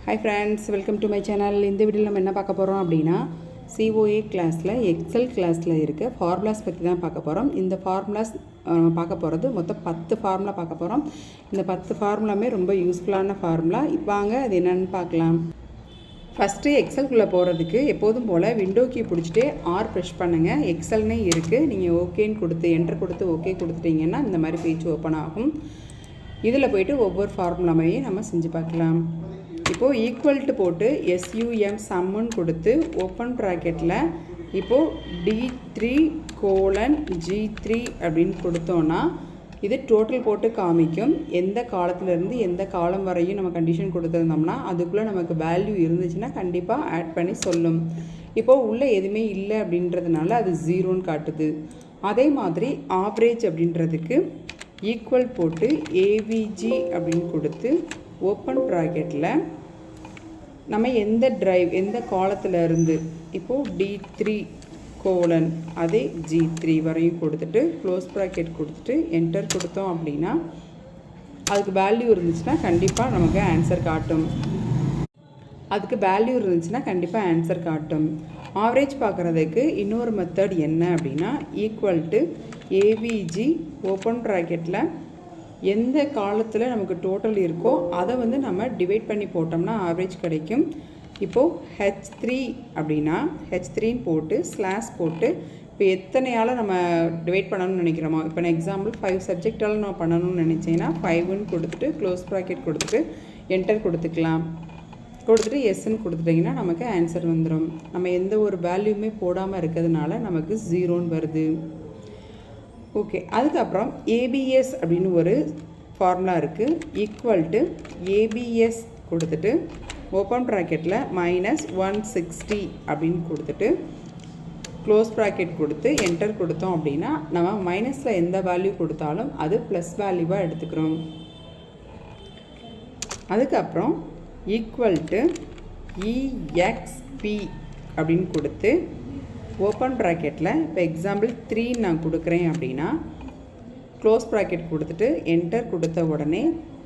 Hi friends, welcome to my channel. இந்த வீடியோல நம்ம என்ன பார்க்க போறோம் அப்படினா COA classல Excel classல இருக்க formulas பத்தி தான் பார்க்க போறோம். இந்த formulas பார்க்க போறது மொத்தம் 10 ஃபார்முலா பார்க்க போறோம். இந்த 10 ஃபார்முலாமே ரொம்ப யூஸ்ஃபுல்லான ஃபார்முலா. வாங்க அது என்னன்னு பார்க்கலாம். ஃபர்ஸ்ட் எக்ஸல் குள்ள போறதுக்கு எப்போதும் போல விண்டோ கீ பிடிச்சிட்டே R பிரஸ் பண்ணுங்க. எக்ஸல்னே இருக்கு. நீங்க ஓகேன்னு கொடுத்து என்டர் கொடுத்து ஓகே கொடுத்துட்டீங்கன்னா இந்த மாதிரி பேஜ் ஓபன் ஆகும். இதுல போய்ட்டு ஒவ்வொரு ஃபார்முலாவையே நம்ம செஞ்சு பார்க்கலாம். இப்போ ஈக்குவல் டு போட்டு SUM சம்னு கொடுத்து ஓப்பன் ப்ராக்கெட்டில் இப்போது D3:G3 அப்படின்னு கொடுத்தோன்னா இது டோட்டல் போட்டு காமிக்கும். எந்த காலத்துலேருந்து எந்த காலம் வரையும் நம்ம கண்டிஷன் கொடுத்துருந்தோம்னா அதுக்குள்ளே நமக்கு வேல்யூ இருந்துச்சுன்னா கண்டிப்பாக ஆட் பண்ணி சொல்லும். இப்போது உள்ளே எதுவுமே இல்லை அப்படின்றதுனால அது 0ன்னு காட்டுது. அதே மாதிரி ஆவரேஜ் அப்படின்றதுக்கு ஈக்குவல் போட்டு AVG அப்படின்னு கொடுத்து ஓப்பன் ப்ராக்கெட்டில் நம்ம எந்த டிரைவ் எந்த காலத்தில் இருந்து இப்போது D3: அதே G3 வரையும் கொடுத்துட்டு க்ளோஸ் ப்ராக்கெட் கொடுத்துட்டு என்டர் கொடுத்தோம் அப்படின்னா அதுக்கு வேல்யூ இருந்துச்சுன்னா கண்டிப்பாக நமக்கு ஆன்சர் காட்டும். ஆவரேஜ் பார்க்குறதுக்கு இன்னொரு மெத்தட் என்ன அப்படின்னா ஈக்குவல் டு AVG ஓப்பன் ப்ராக்கெட்டில் எந்த காலத்தில் நமக்கு டோட்டல் இருக்கோ அதை வந்து நம்ம டிவைட் பண்ணி போட்டோம்னா ஆவரேஜ் கிடைக்கும். இப்போது H3 அப்படின்னா H3ன்னு போட்டு ஸ்லாஷ் போட்டு இப்போ எத்தனையால் நம்ம டிவைட் பண்ணணும்னு நினைக்கிறோமோ இப்போ நான் எக்ஸாம்பிள் 5 சப்ஜெக்டால் நான் பண்ணணும்னு நினச்சேன்னா 5ன்னு கொடுத்துட்டு க்ளோஸ் ப்ராக்கெட் கொடுத்துட்டு என்டர் கொடுத்துக்கலாம். கொடுத்துட்டு எஸ்ன்னு கொடுத்துட்டிங்கன்னா நமக்கு ஆன்சர் வந்துடும். நம்ம எந்த ஒரு வேல்யூமே போடாமல் இருக்கிறதுனால நமக்கு 0ன்னு வருது. ஓகே, அதுக்கப்புறம் ABS அப்படின்னு ஒரு ஃபார்முலா இருக்குது. ஈக்குவல் டு ABS கொடுத்துட்டு ஓப்பன் ப்ராக்கெட்டில் -160 அப்படின்னு கொடுத்துட்டு க்ளோஸ் ப்ராக்கெட் கொடுத்து என்டர் கொடுத்தோம் அப்படின்னா நம்ம மைனஸில் எந்த வேல்யூ கொடுத்தாலும் அது ப்ளஸ் வேல்யூவாக எடுத்துக்கிறோம். அதுக்கப்புறம் ஈக்குவல் டு EXP அப்படின்னு கொடுத்து ஓப்பன் ப்ராக்கெட்டில் இப்போ எக்ஸாம்பிள் 3 நான் கொடுக்குறேன் அப்படின்னா க்ளோஸ் ப்ராக்கெட் கொடுத்துட்டு என்டர் கொடுத்த உடனே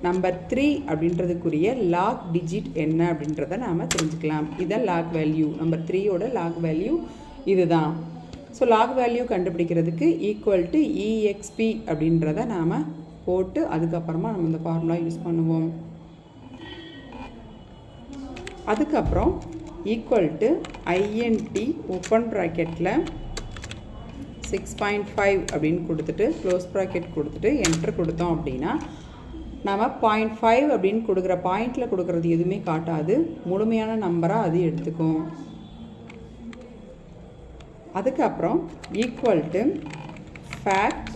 நம்பர் 3 அப்படின்றதுக்குரிய லாக் டிஜிட் என்ன அப்படின்றத நாம் தெரிஞ்சுக்கலாம். இதுதான் லாக் வேல்யூ. நம்பர் 3யோட லாக் வேல்யூ இதுதான். ஸோ லாக் வேல்யூ கண்டுபிடிக்கிறதுக்கு ஈக்குவல் டு EXP அப்படின்றத நாம் போட்டு அதுக்கப்புறமா நம்ம இந்த ஃபார்முலா யூஸ் பண்ணுவோம். அதுக்கப்புறம் ஈக்குவல் டு INT ஓப்பன் ப்ராக்கெட்டில் 6.5 அப்படின்னு கொடுத்துட்டு க்ளோஸ் ப்ராக்கெட் கொடுத்துட்டு என்டர் கொடுத்தோம் அப்படின்னா நம்ம 0.5 அப்படின்னு கொடுக்குற பாயிண்டில் கொடுக்குறது எதுவுமே காட்டாது, முழுமையான நம்பராக அது எடுத்துக்கும். அதுக்கப்புறம் ஈக்குவல் டு ஃபேக்ட்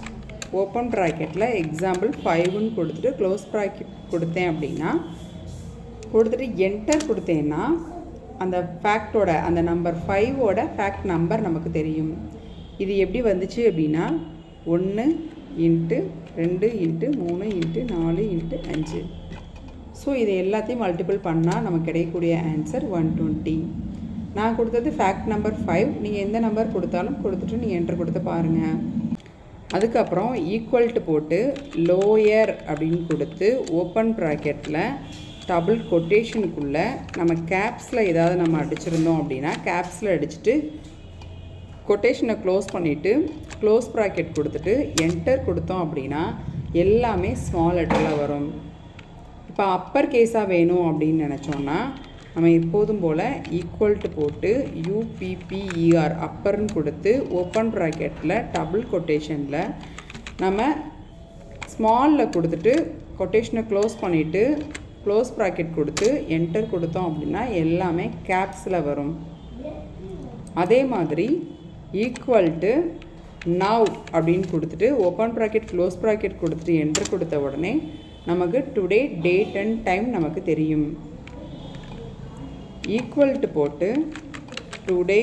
ஓப்பன் ப்ராக்கெட்டில் எக்ஸாம்பிள் 5ன்னு கொடுத்துட்டு க்ளோஸ் ப்ராக்கெட் கொடுத்தேன் அப்படின்னா கொடுத்துட்டு என்டர் கொடுத்தேன்னா அந்த ஃபேக்டோட அந்த நம்பர் 5ஓட ஃபேக்ட் நம்பர் நமக்கு தெரியும். இது எப்படி வந்துச்சு அப்படின்னா 1 × 2 × 3 × 4 × 5. ஸோ இது எல்லாத்தையும் மல்டிபிள் பண்ணால் நமக்கு கிடைக்கக்கூடிய ஆன்சர் 120. நான் கொடுத்தது ஃபேக்ட் நம்பர் 5. நீங்கள் எந்த நம்பர் கொடுத்தாலும் கொடுத்துட்டு நீங்கள் என்டர் கொடுத்து பாருங்கள். அதுக்கப்புறம் ஈக்குவல் டு போட்டு லோயர் அப்படின்னு கொடுத்து ஓப்பன் ப்ராக்கெட்டில் டபுள் கொட்டேஷனுக்குள்ளே நம்ம கேப்ஸில் ஏதாவது நம்ம அடிச்சிருந்தோம் அப்படின்னா கேப்ஸில் அடிச்சுட்டு கொட்டேஷனை க்ளோஸ் பண்ணிவிட்டு க்ளோஸ் ப்ராக்கெட் கொடுத்துட்டு என்டர் கொடுத்தோம் அப்படின்னா எல்லாமே ஸ்மால் லெட்டரில் வரும். இப்போ அப்பர் கேஸாக வேணும் அப்படின்னு நினச்சோன்னா நம்ம எப்போதும் போல் ஈக்குவல் டு போட்டு UPPER அப்பர்னு கொடுத்து ஓப்பன் ப்ராக்கெட்டில் டபுள் கொட்டேஷனில் நம்ம ஸ்மாலில் கொடுத்துட்டு கொட்டேஷனை க்ளோஸ் பண்ணிவிட்டு க்ளோஸ் ப்ராக்கெட் கொடுத்து என்டர் கொடுத்தோம் அப்படின்னா எல்லாமே கேப்ஸில் வரும். அதே மாதிரி ஈக்குவல் டு நவ் அப்படின்னு கொடுத்துட்டு ஓப்பன் ப்ராக்கெட் க்ளோஸ் ப்ராக்கெட் கொடுத்துட்டு என்டர் கொடுத்த உடனே நமக்கு டுடே டேட் அண்ட் டைம் நமக்கு தெரியும். ஈக்குவல் டு போட்டு today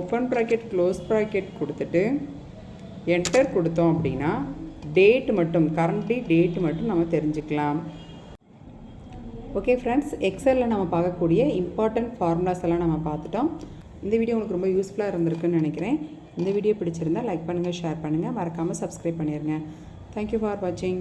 open bracket close bracket கொடுத்துட்டு என்டர் கொடுத்தோம் அப்படின்னா டேட் மட்டும் கரண்ட்லி டேட் மட்டும் நம்ம தெரிஞ்சுக்கலாம். ஓகே ஃப்ரெண்ட்ஸ், எக்ஸலில் நம்ம பார்க்கக்கூடிய இம்பார்ட்டன்ட் ஃபார்முலாஸ் எல்லாம் நம்ம பார்த்துட்டோம். இந்த வீடியோ உங்களுக்கு ரொம்ப யூஸ்ஃபுல்லாக இருந்திருக்குன்னு நினைக்கிறேன். இந்த வீடியோ பிடிச்சிருந்தால் லைக் பண்ணுங்கள், ஷேர் பண்ணுங்கள், மறக்காமல் சப்ஸ்கிரைப் பண்ணிடுங்க. தேங்க்யூ ஃபார் வாட்சிங்.